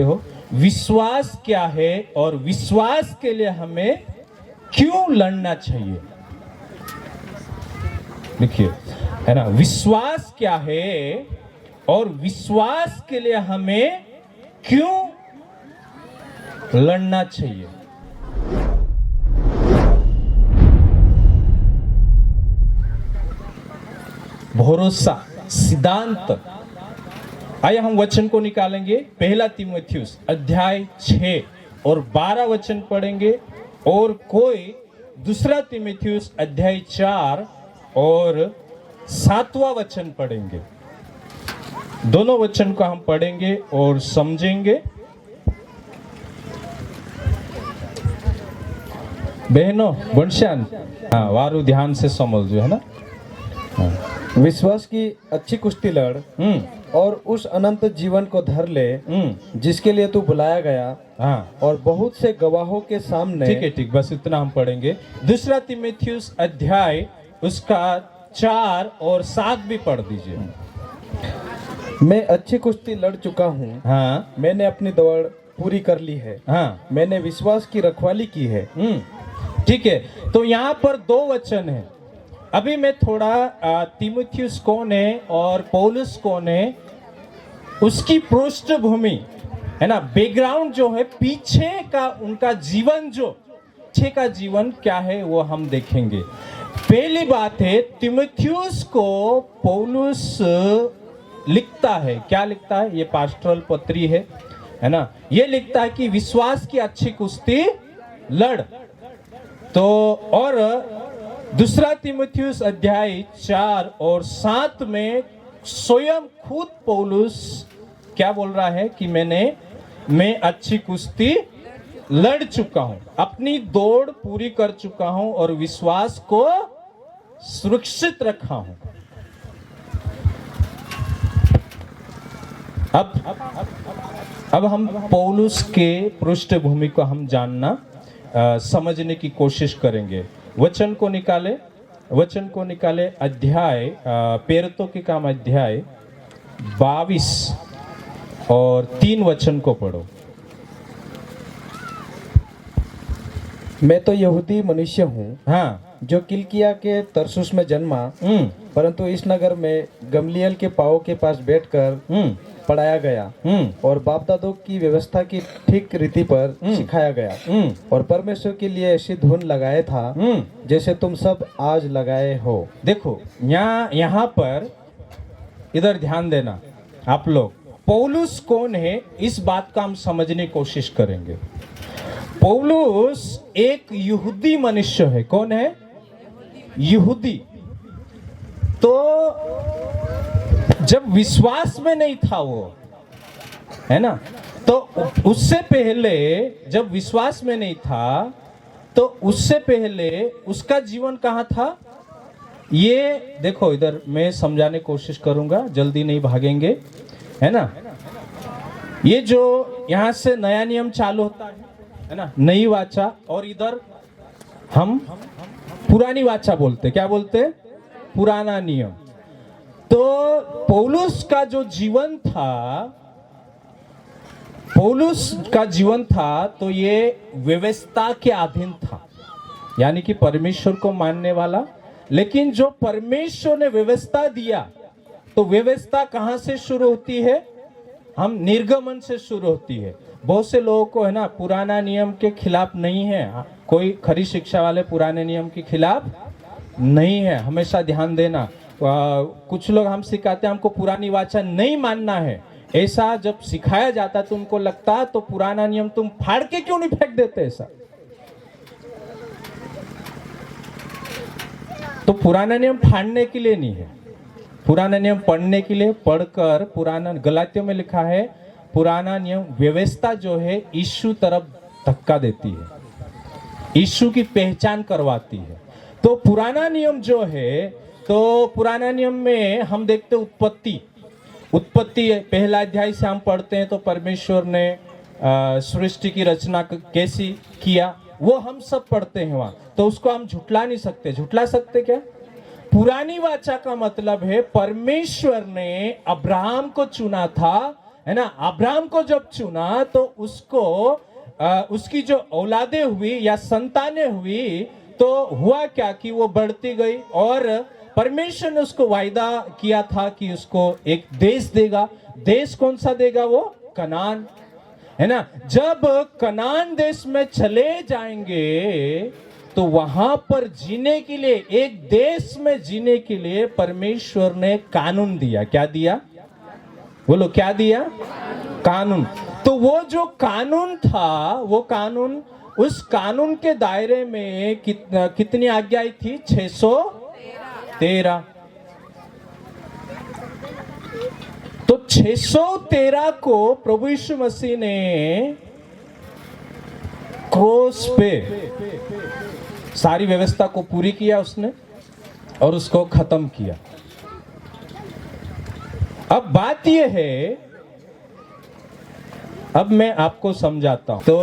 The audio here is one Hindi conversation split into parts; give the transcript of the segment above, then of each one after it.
हो विश्वास क्या है और विश्वास के लिए हमें क्यों लड़ना चाहिए। देखिए है ना, विश्वास क्या है और विश्वास के लिए हमें क्यों लड़ना चाहिए। भरोसा सिद्धांत। आइए हम वचन को निकालेंगे। पहला तीमुथियुस अध्याय 6 और 12 वचन पढ़ेंगे और कोई दूसरा तीमुथियुस अध्याय 4 और 7वां वचन पढ़ेंगे। दोनों वचन को हम पढ़ेंगे और समझेंगे। बहनों बंशान हाँ वारू ध्यान से समझो, है ना। विश्वास की अच्छी कुश्ती लड़ और उस अनंत जीवन को धर ले जिसके लिए तू बुलाया गया। हाँ और बहुत से गवाहों के सामने। ठीक है, ठीक, बस इतना हम पढ़ेंगे। दूसरा तीमुथियुस अध्याय उसका 4 और 7 भी पढ़ दीजिए। मैं अच्छी कुश्ती लड़ चुका हूँ। हाँ मैंने अपनी दौड़ पूरी कर ली है। हाँ मैंने विश्वास की रखवाली की है। ठीक है, तो यहाँ पर 2 वचन है। अभी मैं थोड़ा तीमुथियुस कौन है और पौलुस कौन है उसकी पृष्ठभूमि है ना, बैकग्राउंड जो है पीछे का उनका जीवन, जो पीछे का जीवन क्या है वो हम देखेंगे। पहली बात है, तीमुथियुस को पौलुस लिखता है। क्या लिखता है? ये पास्टरल पत्री है ना। ये लिखता है कि विश्वास की अच्छी कुश्ती लड़। तो और दूसरा तीमुथियुस अध्याय 4 और 7 में स्वयं खुद पौलुस क्या बोल रहा है कि मैं अच्छी कुश्ती लड़ चुका हूं, अपनी दौड़ पूरी कर चुका हूं और विश्वास को सुरक्षित रखा हूं। अब हम पौलुस के पृष्ठभूमि को हम जानना समझने की कोशिश करेंगे। वचन को निकाले अध्याय पेरतों के काम अध्याय 22 और 3 वचन को पढ़ो। मैं तो यहूदी मनुष्य हूँ। हाँ, जो किलकिया के तरसुस में जन्मा, परंतु इस नगर में गमलीएल के पाँव के पास बैठकर पढ़ाया गया और बाप दादों की व्यवस्था की ठीक रीति पर सिखाया गया और परमेश्वर के लिए ऐसी धुन लगाए था जैसे तुम सब आज लगाए हो। देखो यहाँ पर इधर ध्यान देना आप लोग। पौलुस कौन है इस बात का हम समझने की कोशिश करेंगे। पौलुस एक यहूदी मनुष्य है। कौन है? यहूदी। तो जब विश्वास में नहीं था वो, है ना, तो उससे पहले जब विश्वास में नहीं था तो उससे पहले उसका जीवन कहाँ था? ये देखो, इधर मैं समझाने की कोशिश करूंगा, जल्दी नहीं भागेंगे, है ना। ये जो यहाँ से नया नियम चालू होता है ना, नई वाचा, और इधर हम पुरानी वाचा बोलते। क्या बोलते? पुराना नियम। तो पौलुस का जो जीवन था तो ये व्यवस्था के अधीन था, यानी कि परमेश्वर को मानने वाला। लेकिन जो परमेश्वर ने व्यवस्था दिया, तो व्यवस्था कहां से शुरू होती है? हम निर्गमन से शुरू होती है। बहुत से लोगों को है ना पुराना नियम के खिलाफ नहीं है, कोई खरी शिक्षा वाले पुराने नियम के खिलाफ नहीं है। हमेशा ध्यान देना, कुछ लोग हम सिखाते हैं हमको पुरानी वाचा नहीं मानना है। ऐसा जब सिखाया जाता तो उनको लगता तो पुराना नियम तुम फाड़ के क्यों नहीं फेंक देते। ऐसा तो पुराना नियम फाड़ने के लिए नहीं है, पुराना नियम पढ़ने के लिए। पढ़कर पुराना, गलातियों में लिखा है पुराना नियम व्यवस्था जो है यीशु तरफ धक्का देती है, यीशु की पहचान करवाती है। तो पुराना नियम जो है, तो पुराना नियम में हम देखते उत्पत्ति पहला अध्याय से हम पढ़ते हैं तो परमेश्वर ने सृष्टि की रचना कैसी किया वो हम सब पढ़ते हैं वहां। तो उसको हम झुटला नहीं सकते। झुटला सकते क्या? पुरानी वाचा का मतलब है परमेश्वर ने अब्राहम को चुना था है ना, अब्राहम को जब चुना तो उसको उसकी जो औलादे हुई या संतानें हुई तो हुआ क्या कि वो बढ़ती गई और परमेश्वर ने उसको वायदा किया था कि उसको एक देश देगा। देश कौन सा देगा? वो कनान, है ना। जब कनान देश में चले जाएंगे तो वहां पर जीने के लिए, एक देश में जीने के लिए परमेश्वर ने कानून दिया। क्या दिया? बोलो, क्या दिया? कानून। तो वो जो कानून था, वो कानून, उस कानून के दायरे में कितनी आज्ञाएं थी? 613। तो 613 को प्रभु यीशु मसीह ने क्रॉस पे सारी व्यवस्था को पूरी किया उसने और उसको खत्म किया। अब बात यह है, अब मैं आपको समझाता हूं। तो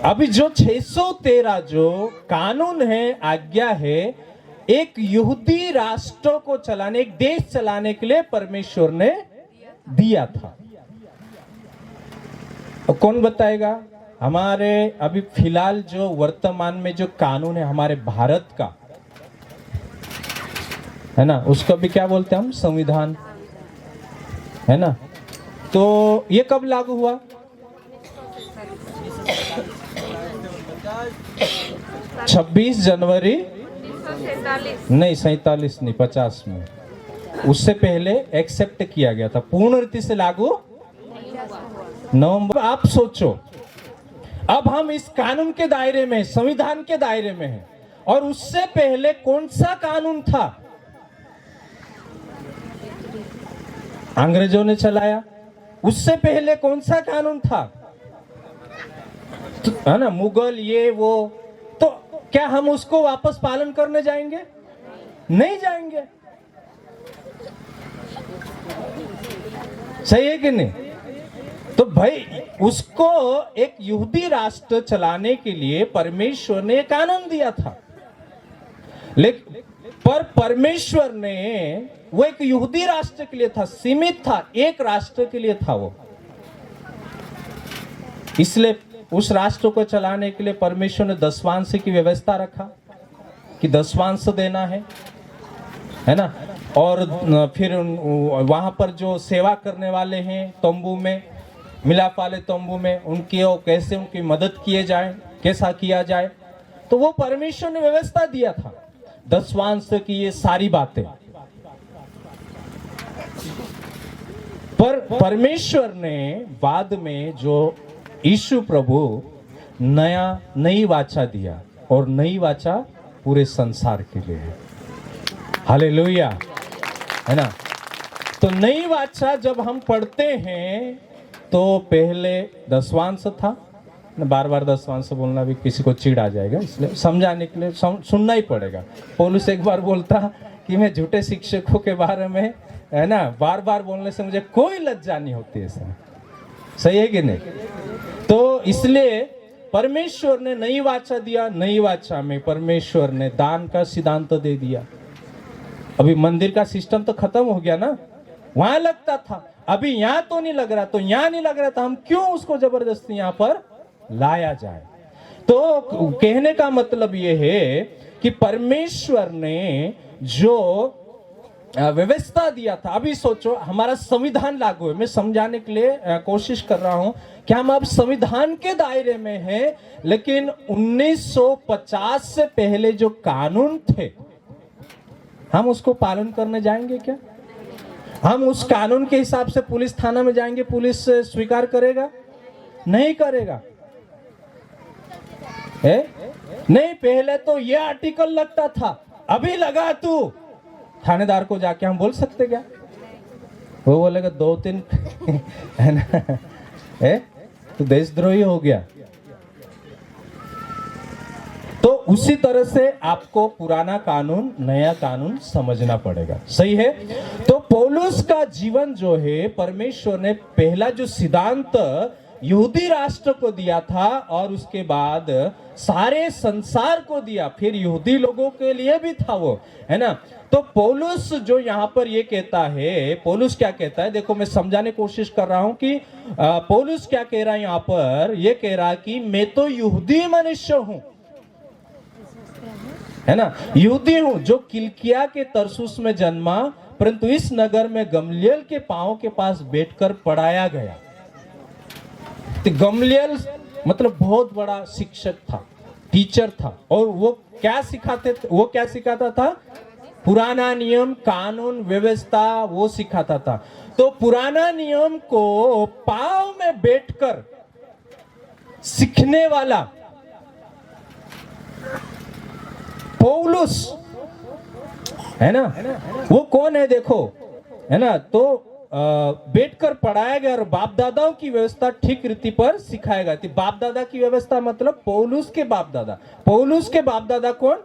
अभी जो 613 जो कानून है, आज्ञा है, एक यहूदी राष्ट्र को चलाने, एक देश चलाने के लिए परमेश्वर ने दिया था। और कौन बताएगा? हमारे अभी फिलहाल जो वर्तमान में जो कानून है हमारे भारत का, है ना, उसको भी क्या बोलते हैं हम? संविधान, है ना। तो ये कब लागू हुआ? 26 जनवरी नहीं, 47 नहीं, 50 में। उससे पहले एक्सेप्ट किया गया था, पूर्ण रीति से लागू नवंबर। आप सोचो, अब हम इस कानून के दायरे में, संविधान के दायरे में हैं, और उससे पहले कौन सा कानून था? अंग्रेजों ने चलाया। उससे पहले कौन सा कानून था? है ना, मुगल, ये वो। तो क्या हम उसको वापस पालन करने जाएंगे? नहीं जाएंगे। सही है कि नहीं? तो भाई, उसको एक यहूदी राष्ट्र चलाने के लिए परमेश्वर ने कानून दिया था, लेकिन पर परमेश्वर ने, वो एक यहूदी राष्ट्र के लिए था, सीमित था, एक राष्ट्र के लिए था वो। इसलिए उस राष्ट्र को चलाने के लिए परमेश्वर ने दसवांश की व्यवस्था रखा कि दसवांश देना है ना। और फिर वहां पर जो सेवा करने वाले हैं तंबू में, मिलाप वाले तंबू में, उनकी कैसे उनकी मदद किए जाए, कैसा किया जाए, तो वो परमेश्वर ने व्यवस्था दिया था, दसवांश की ये सारी बातें। पर परमेश्वर ने बाद में जो यीशु प्रभु नई वाचा दिया, और नई वाचा पूरे संसार के लिए है। हालेलुया, है ना। तो नई वाचा जब हम पढ़ते हैं तो पहले दसवांश था। बार बार दसवांश बोलना भी किसी को चिढ़ आ जाएगा, इसलिए समझाने के लिए सुनना ही पड़ेगा। पौलुस एक बार बोलता कि मैं झूठे शिक्षकों के बारे में, है ना, बार बार बोलने से मुझे कोई लज्जा नहीं होती है। सही है कि नहीं? तो इसलिए परमेश्वर ने नई वाचा दिया। नई वाचा में परमेश्वर ने दान का सिद्धांत दे दिया। अभी मंदिर का सिस्टम तो खत्म हो गया ना, वहां लगता था, अभी यहाँ तो नहीं लग रहा, तो यहाँ नहीं लग रहा था, हम क्यों उसको जबरदस्ती यहाँ पर लाया जाए। तो कहने का मतलब ये है कि परमेश्वर ने जो व्यवस्था दिया था, अभी सोचो हमारा संविधान लागू है। मैं समझाने के लिए कोशिश कर रहा हूं कि हम अब संविधान के दायरे में हैं, लेकिन 1950 से पहले जो कानून थे, हम उसको पालन करने जाएंगे क्या? हम उस कानून के हिसाब से पुलिस थाना में जाएंगे, पुलिस स्वीकार करेगा? नहीं करेगा, है? नहीं, पहले तो ये आर्टिकल लगता था, अभी लगा तू, थानेदार को जाके हम बोल सकते क्या? वो बोलेगा 2-3 है ना, है तो देशद्रोही हो गया। तो उसी तरह से आपको पुराना कानून, नया कानून समझना पड़ेगा। सही है? तो पौलुस का जीवन जो है, परमेश्वर ने पहला जो सिद्धांत यहूदी राष्ट्र को दिया था और उसके बाद सारे संसार को दिया, फिर यहूदी लोगों के लिए भी था वो, है ना। तो पौलुस जो यहाँ पर ये कहता है, पौलुस क्या कहता है, देखो मैं समझाने की कोशिश कर रहा हूं कि पौलुस क्या कह रहा है यहाँ पर, ये कह रहा कि मैं तो यहूदी मनुष्य हूं, है ना, यहूदी हूं जो किलिकिया के तरसुस में जन्मा, परंतु इस नगर में गमलीएल के पांव के पास बैठकर पढ़ाया गया। तो गमलीएल मतलब बहुत बड़ा शिक्षक था, टीचर था, और वो क्या सिखाता था, पुराना नियम, कानून, व्यवस्था वो सिखाता था। तो पुराना नियम को पांव में बैठकर सीखने वाला पौलुस, है ना, वो कौन है देखो, है ना। तो बैठकर पढ़ाया गया और बाप दादाओं की व्यवस्था ठीक रीति पर सिखाया गया। बाप दादा की व्यवस्था मतलब पौलुस के बाप दादा। पौलुस के बाप दादा कौन?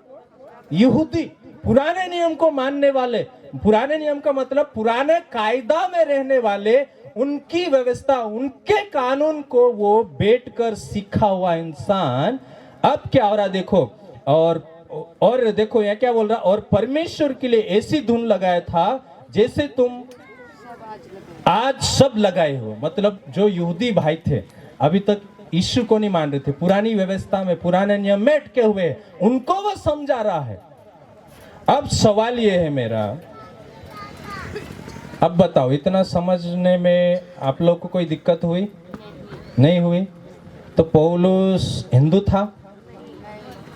यहूदी, पुराने नियम को मानने वाले। पुराने नियम का मतलब पुराने कायदा में रहने वाले, उनकी व्यवस्था, उनके कानून को वो बैठकर सीखा हुआ इंसान। अब क्या हो रहा देखो, और देखो यहाँ क्या बोल रहा, और परमेश्वर के लिए ऐसी धुन लगाया था जैसे तुम आज सब लगाए हो। मतलब जो यहूदी भाई थे, अभी तक यीशु को नहीं मान रहे थे, पुरानी व्यवस्था में, पुराने नियम में अटके हुए, उनको वो समझा रहा है। अब सवाल ये है मेरा, अब बताओ, इतना समझने में आप लोग को कोई दिक्कत हुई? नहीं हुई? तो पौलुस हिंदू था?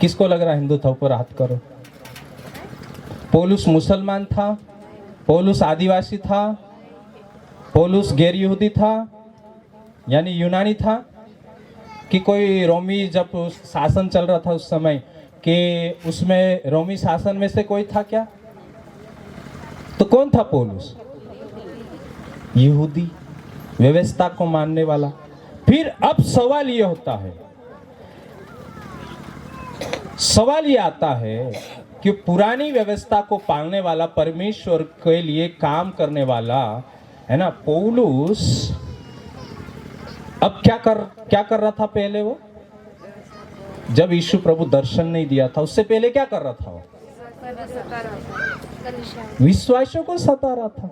किसको लग रहा हिंदू था? ऊपर हाथ करो। पौलुस मुसलमान था? पौलुस आदिवासी था? पौलुस गैर यहूदी था, यानी यूनानी था? कि कोई रोमी, जब शासन चल रहा था उस समय, कि उसमें रोमी शासन में से कोई था क्या? तो कौन था पौलुस? यहूदी, व्यवस्था को मानने वाला। फिर अब सवाल ये होता है, सवाल ये आता है कि पुरानी व्यवस्था को पालने वाला, परमेश्वर के लिए काम करने वाला, है ना, पौलुस अब क्या कर रहा था पहले? वो जब यीशु प्रभु दर्शन नहीं दिया था, उससे पहले क्या कर रहा था? वो विश्वासियों को सता रहा था।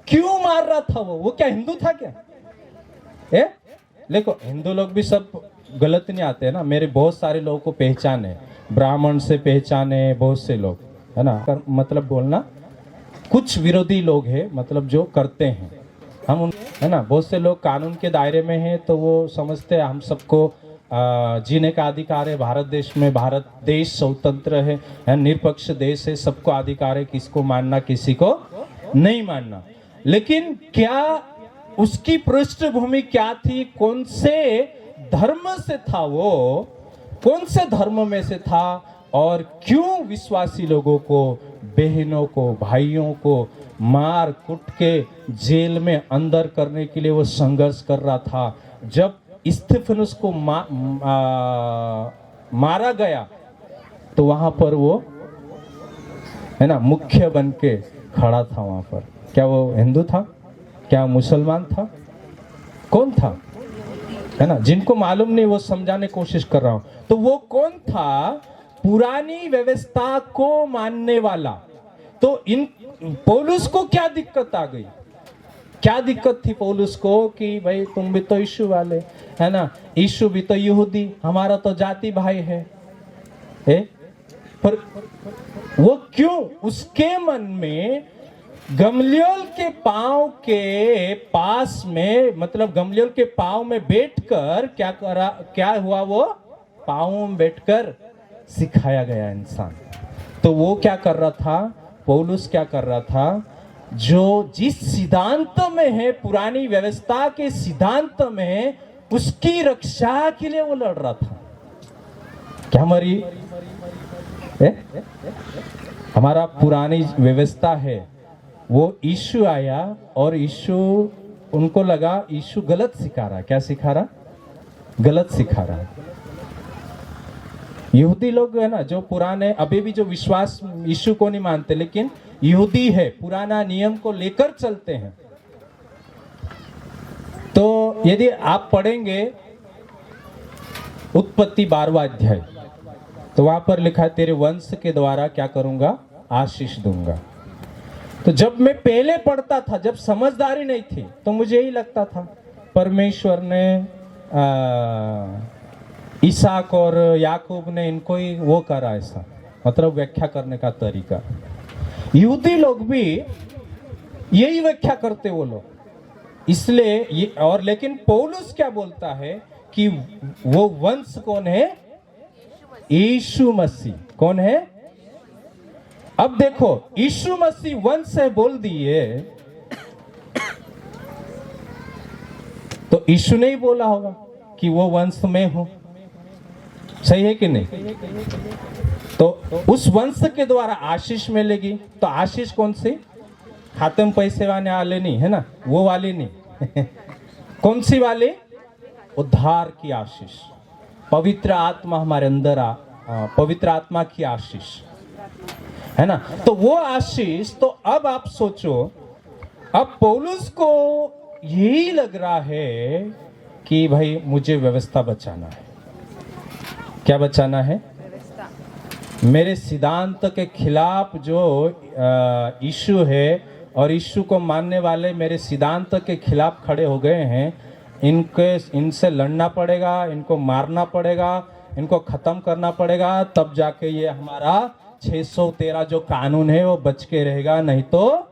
क्यों मार रहा था? वो क्या हिंदू था क्या? देखो, हिंदू लोग भी सब गलत नहीं आते हैं ना। मेरे बहुत सारे लोगों को पहचान है, ब्राह्मण से पहचाने बहुत से लोग, है ना। मतलब बोलना, कुछ विरोधी लोग हैं, मतलब जो करते हैं हम उन, है ना। बहुत से लोग कानून के दायरे में हैं, तो वो समझते हैं हम सबको जीने का अधिकार है भारत देश में। भारत देश स्वतंत्र है, निरपक्ष देश है, सबको अधिकार है किसको मानना, किसी को नहीं मानना। लेकिन क्या उसकी पृष्ठभूमि क्या थी? कौन से धर्म से था वो? कौन से धर्म में से था? और क्यों विश्वासी लोगों को, बहनों को, भाइयों को मार कुट के जेल में अंदर करने के लिए वो संघर्ष कर रहा था? जब स्तिफनुस को मारा गया तो वहां पर वो, है ना, मुख्य बन के खड़ा था वहां पर। क्या वो हिंदू था? क्या मुसलमान था? कौन था? है ना, जिनको मालूम नहीं वो समझाने की कोशिश कर रहा हूं। तो वो कौन था? पुरानी व्यवस्था को मानने वाला। तो इन पौलुस को क्या दिक्कत आ गई? क्या दिक्कत थी पौलुस को कि भाई तुम भी तो यीशु वाले, है ना, यीशु भी तो यहूदी, हमारा तो जाति भाई है? पर वो क्यों उसके मन में गमलीएल के पांव के पास में, मतलब गमलीएल के पांव में बैठकर क्या हुआ? वो पांव में बैठकर सिखाया गया इंसान। तो वो क्या कर रहा था? पौलुस क्या कर रहा था? जो जिस सिद्धांत में है, पुरानी व्यवस्था के सिद्धांत में है, उसकी रक्षा के लिए वो लड़ रहा था। क्या हमारी हमारा पुरानी व्यवस्था है, वो यीशु आया और यीशु, उनको लगा यीशु गलत सिखा रहा। क्या सिखा रहा? गलत सिखा रहा। यहूदी लोग है ना, जो पुराने, अभी भी जो विश्वास यीशु को नहीं मानते, लेकिन यहूदी है, पुराना नियम को लेकर चलते हैं। तो यदि आप पढ़ेंगे उत्पत्ति 12वां अध्याय, तो वहां पर लिखा है तेरे वंश के द्वारा क्या करूंगा, आशीष दूंगा। तो जब मैं पहले पढ़ता था, जब समझदारी नहीं थी, तो मुझे यही लगता था परमेश्वर ने इसहाक और याकूब ने इनको ही वो करा, ऐसा मतलब व्याख्या करने का तरीका। यहूदी लोग भी यही व्याख्या करते वो लोग, इसलिए ये और लेकिन पौलुस क्या बोलता है कि वो वंश कौन है, यीशु मसीह। कौन है? अब देखो, यीशु मसीह वंश है बोल दिए, तो यीशु ने ही बोला होगा कि वो वंश में हूं, सही है कि नहीं? तो उस वंश के द्वारा आशीष मिलेगी। तो आशीष कौन सी? खाते में पैसे वाले नहीं है ना, वो वाली नहीं कौन सी वाली? उद्धार की आशीष, पवित्र आत्मा हमारे अंदर पवित्र आत्मा की आशीष है ना। तो वो आशीष, तो अब आप सोचो, अब पौलुस को यही लग रहा है कि भाई मुझे व्यवस्था बचाना है। क्या बचाना है? मेरे सिद्धांत के खिलाफ जो यीशु है और यीशु को मानने वाले मेरे सिद्धांत के खिलाफ खड़े हो गए हैं, इनसे लड़ना पड़ेगा, इनको मारना पड़ेगा, इनको खत्म करना पड़ेगा, तब जाके ये हमारा 613 जो कानून है वो बच के रहेगा, नहीं तो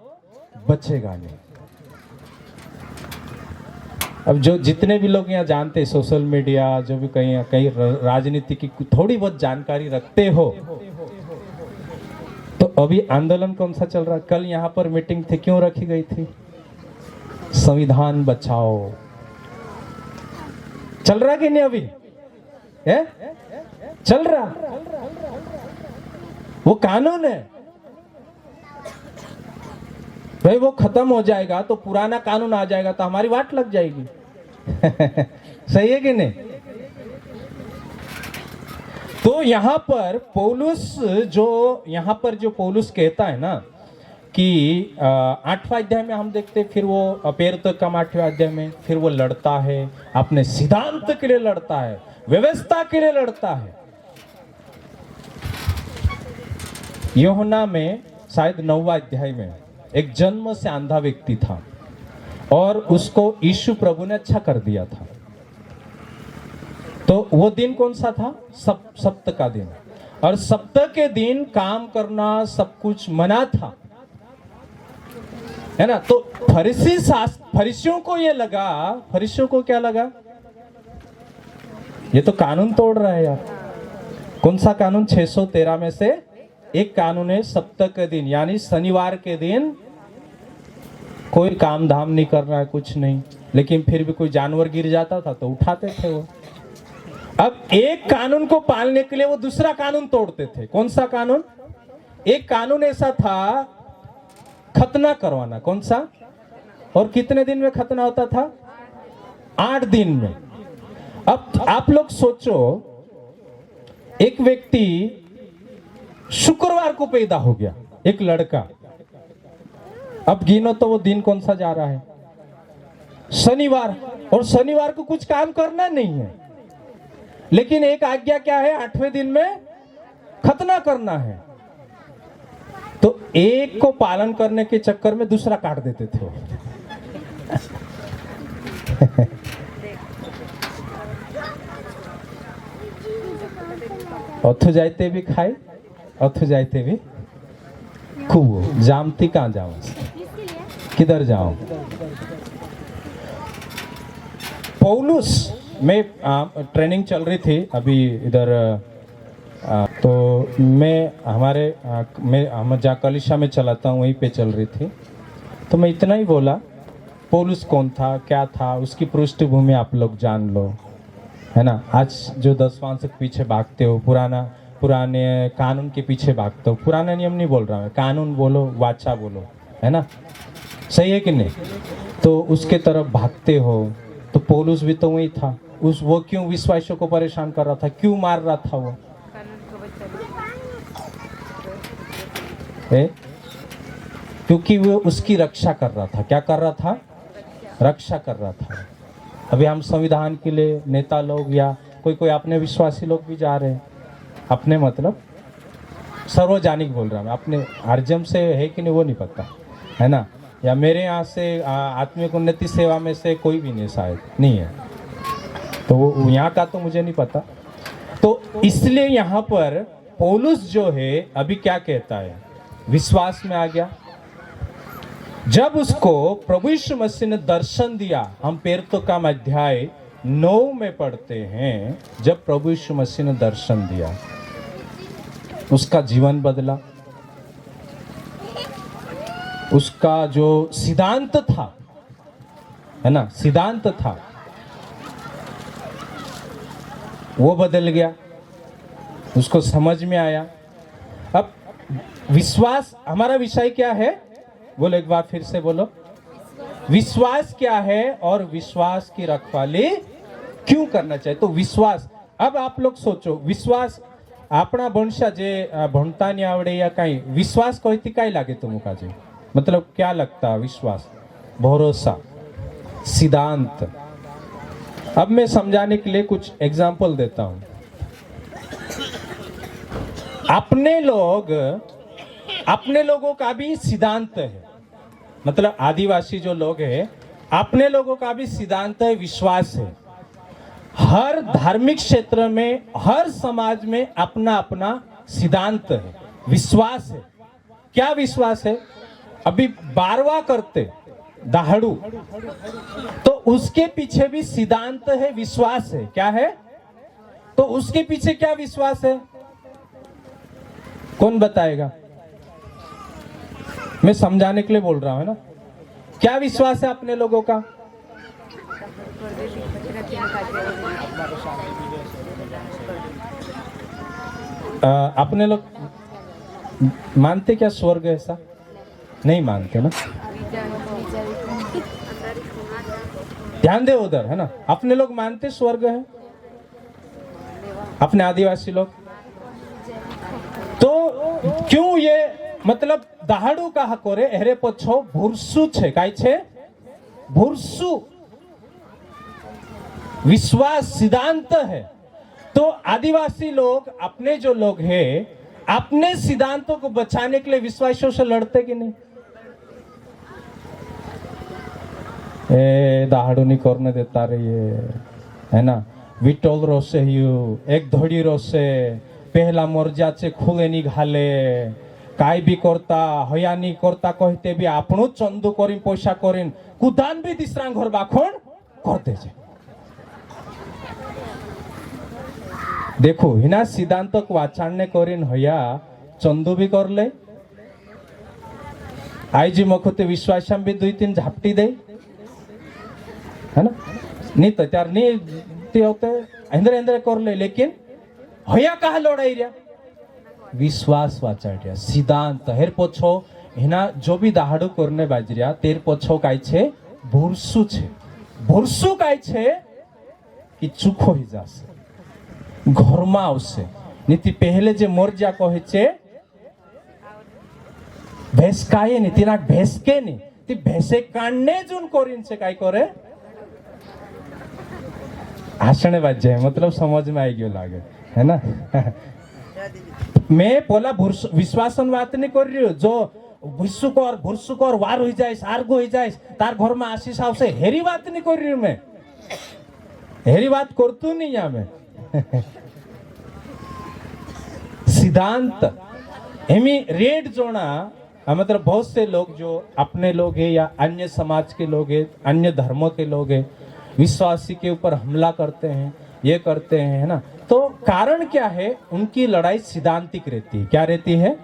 बचेगा नहीं। अब जो जितने भी लोग यहाँ जानते हैं, सोशल मीडिया, जो भी कहीं कहीं राजनीति की थोड़ी बहुत जानकारी रखते हो, तो अभी आंदोलन कौन सा चल रहा है? कल यहाँ पर मीटिंग थी, क्यों रखी गई थी? संविधान बचाओ। चल रहा कि नहीं? अभी है? चल रहा, वो कानून है भाई, वो खत्म हो जाएगा तो पुराना कानून आ जाएगा, तो हमारी वाट लग जाएगी सही है कि नहीं? तो यहां पर पौलुस यहां पर जो पौलुस कहता है ना कि 8वां अध्याय में हम देखते हैं, फिर वो पेरुत्तक का 8वें अध्याय में फिर वो लड़ता है, अपने सिद्धांत के लिए लड़ता है, व्यवस्था के लिए लड़ता है। यूहन्ना में शायद 9वां अध्याय में एक जन्म से अंधा व्यक्ति था और उसको यीशु प्रभु ने अच्छा कर दिया था। तो वो दिन कौन सा था? सप्त का दिन। और सप्त के दिन काम करना सब कुछ मना था, है ना। तो फरीसियों को ये लगा, फरीसियों को क्या लगा? ये तो कानून तोड़ रहा है यार। कौन सा कानून? 613 में से एक कानून है, सप्ताह के दिन, यानी शनिवार के दिन कोई काम धाम नहीं करना है, कुछ नहीं। लेकिन फिर भी कोई जानवर गिर जाता था तो उठाते थे वो। अब एक कानून को पालने के लिए वो दूसरा कानून तोड़ते थे। कौन सा कानून? एक कानून ऐसा था, खतना करवाना। कौन सा? और कितने दिन में खतना होता था? 8 दिन में। अब आप लोग सोचो, एक व्यक्ति शुक्रवार को पैदा हो गया, एक लड़का। अब गिनो तो वो दिन कौन सा जा रहा है? शनिवार। और शनिवार को कुछ काम करना नहीं है, लेकिन एक आज्ञा क्या है? 8वें दिन में खतना करना है। तो एक को पालन करने के चक्कर में दूसरा काट देते थे वो। अथु जाते भी खाए, अथु जाते भी खूब जामती। कहाँ जाऊं, किधर जाऊं? पौलुस में ट्रेनिंग चल रही थी अभी इधर, तो हम जहाँ कलिशा में चलाता हूँ वहीं पे चल रही थी। तो मैं इतना ही बोला, पौलुस कौन था, क्या था, उसकी पृष्ठभूमि आप लोग जान लो, है ना। आज जो 10 वंश के पीछे भागते हो, पुराने कानून के पीछे भागते हो, पुराना नियम नहीं बोल रहा मैं, कानून बोलो, वाचा बोलो, है ना, सही है कि नहीं? तो उसके तरफ भागते हो। तो पौलुस भी तो वही था। वो क्यों विश्वासियों को परेशान कर रहा था, क्यों मार रहा था वो? क्योंकि वो उसकी रक्षा कर रहा था। क्या कर रहा था? रक्षा कर रहा था। अभी हम संविधान के लिए नेता लोग या कोई कोई अपने विश्वासी लोग भी जा रहे हैं, अपने मतलब सार्वजनिक बोल रहा हूँ, अपने आरजम से है कि नहीं वो नहीं पता है ना, या मेरे यहाँ से आत्मिक उन्नति सेवा में से कोई भी नहीं, शायद नहीं है, तो वो यहाँ का तो मुझे नहीं पता। तो इसलिए यहाँ पर पौलुस जो है अभी क्या कहता है, विश्वास में आ गया। जब उसको प्रभु यीशु मसीह ने दर्शन दिया, हम पेरतो काम अध्याय 9 में पढ़ते हैं, जब प्रभु यीशु मसीह ने दर्शन दिया उसका जीवन बदला, उसका जो सिद्धांत था, है ना, सिद्धांत था वो बदल गया, उसको समझ में आया। अब विश्वास, हमारा विषय क्या है, बोलो एक बार फिर से बोलो, विश्वास क्या है और विश्वास की रखवाली क्यों करना चाहिए। तो विश्वास, अब आप लोग सोचो, विश्वास આપણા ભણશા જે ભણતા નહીં આવડે યા કાંઈ વિશ્વાસ કોઈથી કાંઈ લાગે તો મુકાજી, मतलब क्या लगता है विश्वास, भरोसा, सिद्धांत। अब मैं समझाने के लिए कुछ एग्जाम्पल देता हूं। अपने लोगों का भी सिद्धांत है, मतलब आदिवासी जो लोग हैं अपने लोगों का भी सिद्धांत है, विश्वास है। हर धार्मिक क्षेत्र में, हर समाज में अपना अपना सिद्धांत है, विश्वास है। क्या विश्वास है, अभी 12वां करते दाहड़ू, तो उसके पीछे भी सिद्धांत है, विश्वास है। क्या है, तो उसके पीछे क्या विश्वास है, कौन बताएगा? मैं समझाने के लिए बोल रहा हूं, है ना। क्या विश्वास है अपने लोगों का? अपने लोग मानते क्या स्वर्ग है? ऐसा नहीं मानते ना, ध्यान दे उधर, है ना। अपने लोग मानते स्वर्ग है, अपने आदिवासी लोग। तो क्यों ये मतलब दाहड़ू कहा करे एरे पछो भूरसु छे, काय छे? भूरसु विश्वास सिद्धांत है। तो आदिवासी लोग, अपने जो लोग हैं, अपने सिद्धांतों को बचाने के लिए विश्वासियों से लड़ते कि नहीं? दाहड़ू नहीं करने देता रही है ना, विटोल रोसे यू एक धोड़ी रोसे पहला मोर्जाचे खुले निघाले, काय भी करता हया नहीं करता कहते भी आपणो चंदू करीन पैसा करीन कुदान भी तीसरा घर बाखोन करते छे। देखो हिना सिद्धांतक वाचाणने करीन हया चंदू भी कर ले, आईजी मखते विश्वासम भी 2-3 झापटी दे, है ना। नहीं तो त्यार नहीं ते होते अंदर अंदर कर ले, लेकिन हया कहा लड़ाई रहा, विश्वास वाचाड्या सिद्धांत हेर पोछो हिना जो भी दाहड़ू करने बाजरिया तेर पोछो काय छे भूरसु छे। भूरसु काय छे कि चूखो ही जासे, घरमा आवशे। नीति पहले जे मोरजा कहे छे भेसकाये नहीं, तीना भेसके नहीं, ती भेसे काढणे जून करीन छे काय करे हासणे बाजे, मतलब समझ में आई गयो लागे, है ना। मैं पोला विश्वासन बात नहीं कर रही हूँ, जो भूरसुकर वार हो जाए, आर्गो हो जाए, तार घर में आशीष आवशे, हेरी बात नहीं कर रही हूँ मैं, हेरी बात करतू नहीं यहाँ मैं। सिद्धांत हेमी रेड जोना, मतलब बहुत से लोग जो अपने लोग हैं या अन्य समाज के लोग हैं, अन्य धर्मों के लोग हैं, विश्वासी के ऊपर हमला करते हैं, ये करते हैं, है ना। तो कारण क्या है, उनकी लड़ाई सिद्धांतिक रहती है। क्या रहती है?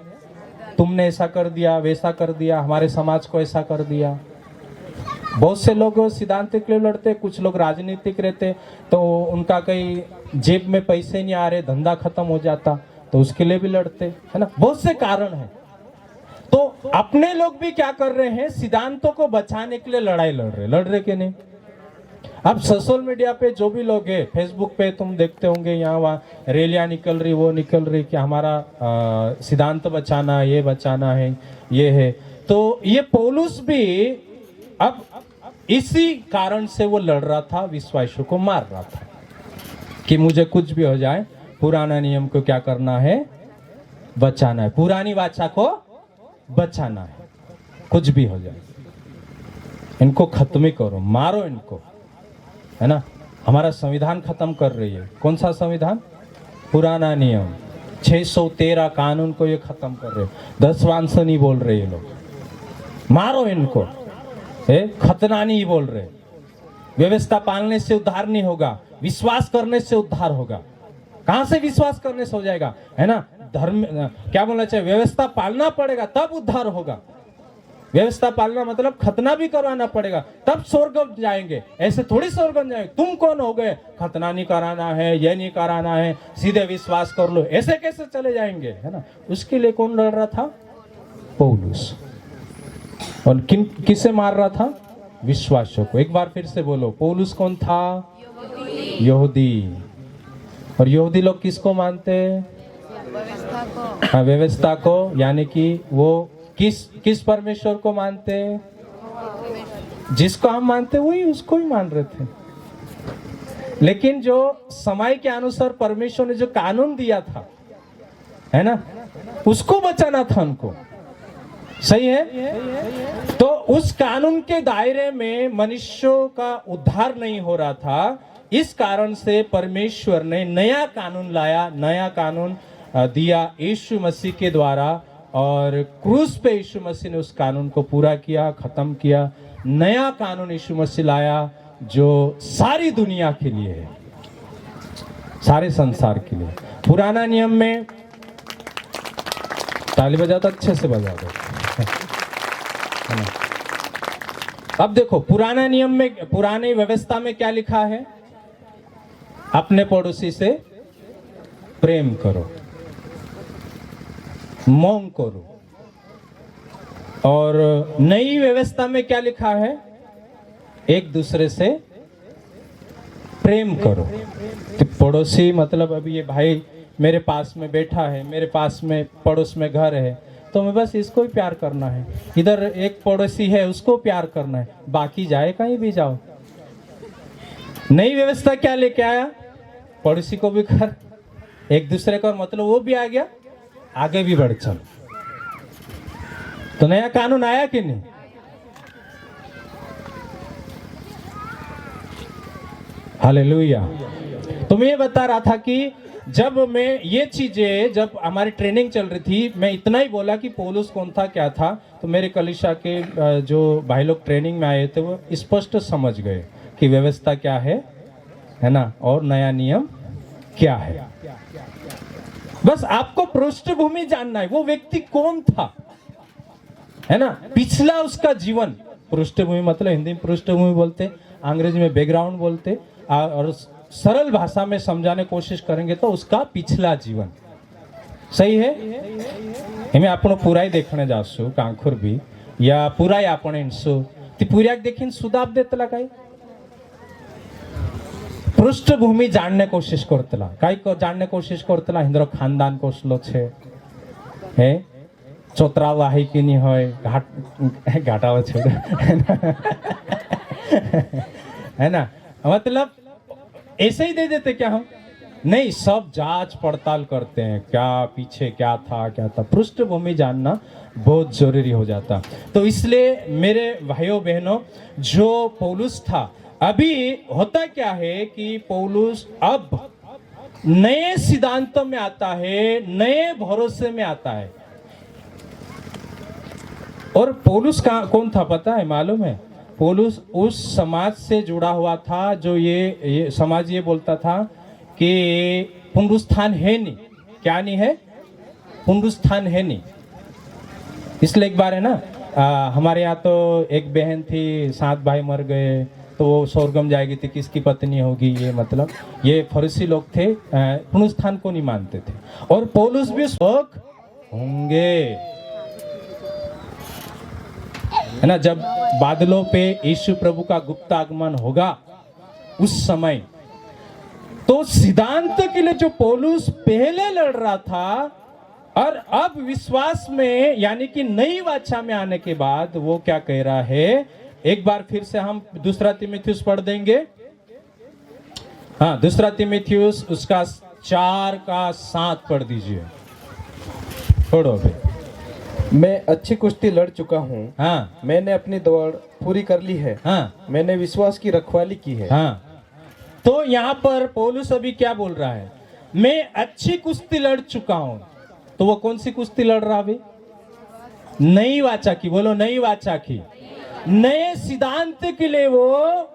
तुमने ऐसा कर दिया, वैसा कर दिया, हमारे समाज को ऐसा कर दिया। बहुत से लोग सिद्धांतिक के लिए लड़ते, कुछ लोग राजनीतिक रहते, तो उनका कहीं जेब में पैसे नहीं आ रहे, धंधा खत्म हो जाता, तो उसके लिए भी लड़ते, है ना। बहुत से कारण है। तो अपने लोग भी क्या कर रहे हैं, सिद्धांतों को बचाने के लिए लड़ाई लड़ रहे कि नहीं। अब सोशल मीडिया पे जो भी लोग हैं, फेसबुक पे तुम देखते होंगे, यहाँ वहाँ रैलियां निकल रही, वो निकल रही कि हमारा सिद्धांत बचाना, ये बचाना है, ये है। तो ये पौलुस भी अब इसी कारण से वो लड़ रहा था, विश्वासियों को मार रहा था कि मुझे कुछ भी हो जाए, पुराना नियम को क्या करना है, बचाना है, पुरानी वाचा को बचाना है, कुछ भी हो जाए इनको खत्म ही करो, मारो इनको, है ना। हमारा संविधान खत्म कर रही है। कौन सा संविधान? पुराना नियम 613 कानून को ये खत्म कर रहे, 10 वांस नहीं बोल रहे ये लोग, मारो इनको, खतना नहीं बोल रहे। व्यवस्था पालने से उद्धार नहीं होगा, विश्वास करने से उद्धार होगा। कहां से विश्वास करने से हो जाएगा, है ना। धर्म क्या बोलना चाहिए, व्यवस्था पालना पड़ेगा तब उद्धार होगा। व्यवस्था पालना मतलब खतना भी करवाना पड़ेगा तब स्वर्ग जाएंगे, ऐसे थोड़ी स्वर्ग जाएंगे। तुम कौन हो गए, खतना नहीं कराना है, ये नहीं कराना है, सीधे विश्वास कर लो, ऐसे कैसे चले जाएंगे, है ना। उसके लिए कौन लड़ रहा था? पौलुस। और किसे मार रहा था? विश्वासियों को। एक बार फिर से बोलो, पौलुस कौन था? यहूदी। और यहूदी लोग किसको मानते? व्यवस्था को, यानी कि वो किस परमेश्वर को मानते? जिसको हम मानते वही उसको ही मान रहे थे। लेकिन जो समय के अनुसार परमेश्वर ने जो कानून दिया था, है ना, उसको बचाना था उनको। सही है। तो उस कानून के दायरे में मनुष्यों का उद्धार नहीं हो रहा था। इस कारण से परमेश्वर ने नया कानून लाया, नया कानून दिया यीशु मसीह के द्वारा, और क्रूस पे यीशु मसीह ने उस कानून को पूरा किया, खत्म किया। नया कानून यीशु मसीह लाया जो सारी दुनिया के लिए है, सारे संसार के लिए। पुराना नियम में, ताली बजा तो अच्छे से बजा दो। अब देखो, पुराना नियम में, पुरानी व्यवस्था में क्या लिखा है? अपने पड़ोसी से प्रेम करो, मौन करो। और नई व्यवस्था में क्या लिखा है? एक दूसरे से प्रेम करो। तो पड़ोसी मतलब अभी ये भाई मेरे पास में बैठा है, मेरे पास में पड़ोस में घर है, तो मैं बस इसको ही प्यार करना है। इधर एक पड़ोसी है, उसको प्यार करना है, बाकी जाए कहीं भी जाओ। नई व्यवस्था क्या लेके आया? पड़ोसी को भी कर, एक दूसरे का मतलब वो भी आ गया, आगे भी बढ़ चल। तो नया कानून आया कि नहीं? हालेलुया। तो मैं ये बता रहा था कि जब मैं ये चीजें, जब हमारी ट्रेनिंग चल रही थी, मैं इतना ही बोला कि पौलुस कौन था, क्या था। तो मेरे कलीसिया के जो भाई लोग ट्रेनिंग में आए थे वो स्पष्ट समझ गए कि व्यवस्था क्या है ना, और नया नियम क्या है। बस आपको पृष्ठभूमि जानना है, वो व्यक्ति कौन था, है ना, पिछला उसका जीवन। पृष्ठभूमि मतलब हिंदी में पृष्ठभूमि बोलते, अंग्रेजी में बैकग्राउंड बोलते, और सरल भाषा में समझाने की कोशिश करेंगे तो उसका पिछला जीवन। सही है। हमें आपण पूरा देखने जासु कांखुर भी, या पूरा आपण इनसु ती पूरा देखीन सुद्धा आप देतला काय पृष्ठभूमि जानने कोशिश करतला, काय जानने कोशिश करतला, हिंद्र खानदान कोसलो छे, हे चोतराव आहे की नहीं होय, घाटावा छोड़ है ना। मतलब ऐसे ही दे देते क्या हम? नहीं, सब जांच पड़ताल करते हैं, क्या पीछे क्या था। पृष्ठभूमि जानना बहुत जरूरी हो जाता। तो इसलिए मेरे भाइयों बहनों, जो पौलुस था, अभी होता क्या है कि पौलुस अब नए सिद्धांतों में आता है, नए भरोसे में आता है। और पौलुस का कौन था पता है, मालूम है? पौलुस उस समाज से जुड़ा हुआ था जो ये समाज ये बोलता था कि पुनरुत्थान है नहीं। क्या नहीं है? पुनरुत्थान है नहीं। इसलिए एक बार है ना, हमारे यहाँ तो एक बहन थी, 7 भाई मर गए, तो वो स्वर्गम जाएगी थी, किसकी पत्नी होगी, ये मतलब ये फरीसी लोग थे, पुनरुत्थान को नहीं मानते थे। और पौलुस भी स्वर्ग होंगे, है ना, जब बादलों पे यीशु प्रभु का गुप्त आगमन होगा उस समय। तो सिद्धांत के लिए जो पौलुस पहले लड़ रहा था, और अब विश्वास में यानी कि नई वाचा में आने के बाद वो क्या कह रहा है? एक बार फिर से हम दूसरा तीमुथियुस पढ़ देंगे। हाँ, दूसरा तीमुथियुस उसका 4 का 7 पढ़ दीजिए। पढ़ो अभी। मैं अच्छी कुश्ती लड़ चुका हूँ। हाँ, मैंने अपनी दौड़ पूरी कर ली है। हाँ, मैंने विश्वास की रखवाली की है। हाँ। तो यहाँ पर पौलुस अभी क्या बोल रहा है? मैं अच्छी कुश्ती लड़ चुका हूं। तो वो कौन सी कुश्ती लड़ रहा है? नई वाचा की। बोलो, नई वाचा की। नए सिद्धांत के लिए वो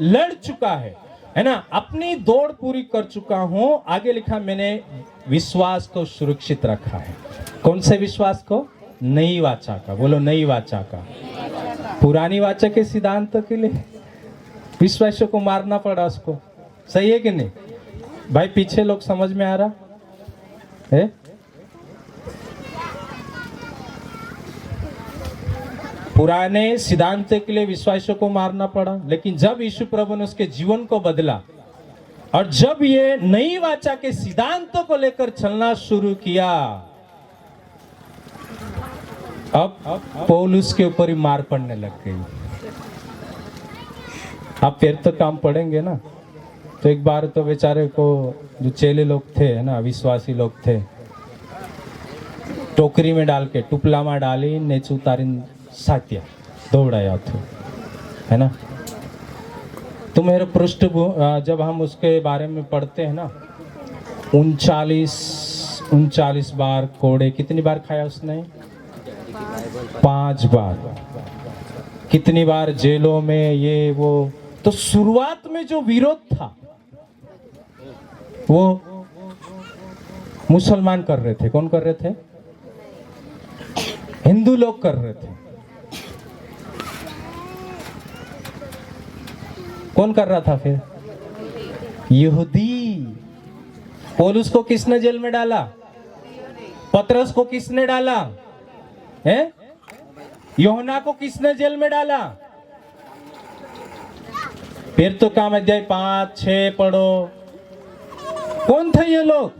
लड़ चुका है ना? अपनी दौड़ पूरी कर चुका हूं। आगे लिखा, मैंने विश्वास को सुरक्षित रखा है। कौन से विश्वास को? नई वाचा का। बोलो, नई वाचा का। पुरानी वाचा के सिद्धांत के लिए विश्वासियों को मारना पड़ा उसको। सही है कि नहीं भाई? पीछे लोग समझ में आ रहा है? पुराने सिद्धांत के लिए विश्वासियों को मारना पड़ा, लेकिन जब यीशु प्रभु ने उसके जीवन को बदला और जब ये नई वाचा के सिद्धांतों को लेकर चलना शुरू किया, अब पौलुस के ऊपर ही मार पड़ने लग गई। आप फिर तो काम पढ़ेंगे ना, तो एक बार तो बेचारे को जो चेले लोग थे ना, विश्वासी लोग थे, टोकरी में डाल के टुपला में डाली नेच उतारी सात्या दौड़ाया था, है ना? तो मेरे जब हम उसके बारे में पढ़ते हैं ना, 39 बार कोड़े। कितनी बार खाया उसने? 5 बार। कितनी बार जेलों में, ये वो। तो शुरुआत में जो विरोध था वो मुसलमान कर रहे थे। कौन कर रहे थे? हिंदू लोग कर रहे थे। कौन कर रहा था फिर? यहूदी। पौलुस को किसने जेल में डाला? पतरस को किसने डाला? है? यूहन्ना को किसने जेल में डाला? फिर तो काम अध्याय 5, 6 पढ़ो। कौन थे ये लोग?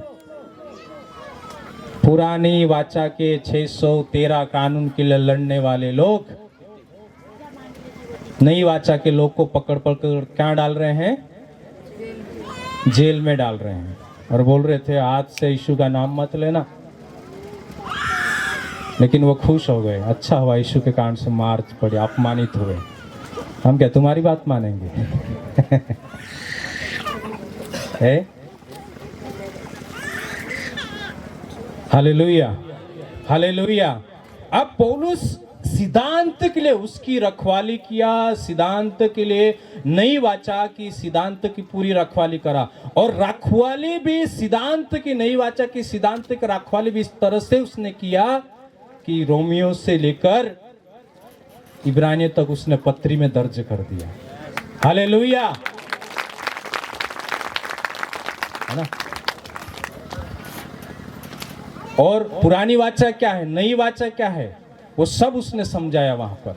पुरानी वाचा के 613 कानून के लिए लड़ने वाले लोग नई वाचा के लोग को पकड़ पकड़ क्या डाल रहे हैं? जेल में डाल रहे हैं। और बोल रहे थे आज से यीशु का नाम मत लेना। लेकिन वो खुश हो गए। अच्छा हुआ यीशु के कारण से मार पड़े, अपमानित हुए। हम क्या तुम्हारी बात मानेंगे? है? Hallelujah, hallelujah. अब पौलुस सिद्धांत के लिए उसकी रखवाली किया, सिद्धांत के लिए नई वाचा की सिद्धांत की पूरी रखवाली करा। और रखवाली भी सिद्धांत की, नई वाचा की सिद्धांत की रखवाली भी इस तरह से उसने किया कि रोमियो से लेकर इब्रानियों तक उसने पत्री में दर्ज कर दिया। हालेलुया, है ना? और पुरानी वाचा क्या है, नई वाचा क्या है, वो सब उसने समझाया वहां पर,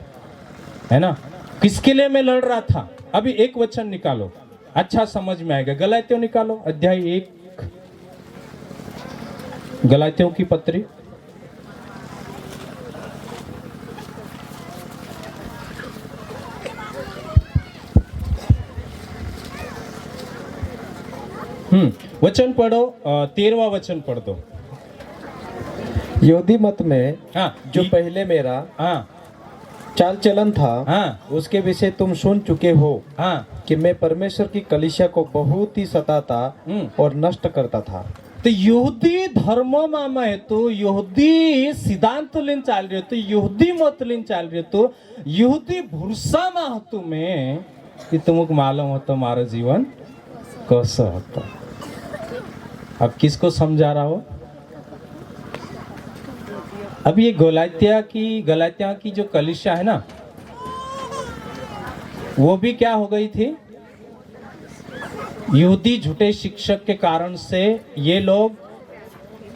है ना? किसके लिए मैं लड़ रहा था? अभी एक वचन निकालो, अच्छा समझ में आएगा। गलातियों निकालो, अध्याय 1, गलातियों की पत्री। वचन पढ़ो, 13वां वचन पढ़ दो। यहूदी मत में हाँ, जो पहले मेरा हाँ, चाल चलन था, हाँ, उसके विषय तुम सुन चुके हो हाँ, कि मैं परमेश्वर की कलीसिया को बहुत ही सताता और नष्ट करता था। तो यहूदी धर्म में तो यहूदी सिद्धांत लेन चाल रहे तो यहूदी मत लेन चाल रहे तो यहूदी भूसा में तुम्हें कि तुमको मालूम होता हमारा जीवन कैसा होता। अब किसको समझा रहा हो? अब ये गलातिया की जो कलीसिया है ना, वो भी क्या हो गई थी? यहूदी झूठे शिक्षक के कारण से ये लोग,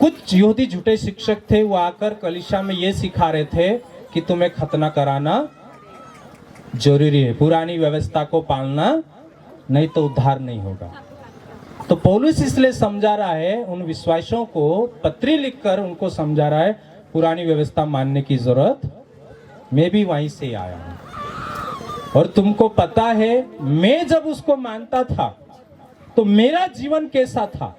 कुछ यहूदी झूठे शिक्षक थे, वो आकर कलीसिया में ये सिखा रहे थे कि तुम्हें खतना कराना जरूरी है, पुरानी व्यवस्था को पालना, नहीं तो उद्धार नहीं होगा। तो पौलुस इसलिए समझा रहा है, उन विश्वासियों को पत्री लिखकर उनको समझा रहा है पुरानी व्यवस्था मानने की जरूरत। मैं भी वहीं से आया हूं, और तुमको पता है मैं जब उसको मानता था तो मेरा जीवन कैसा था,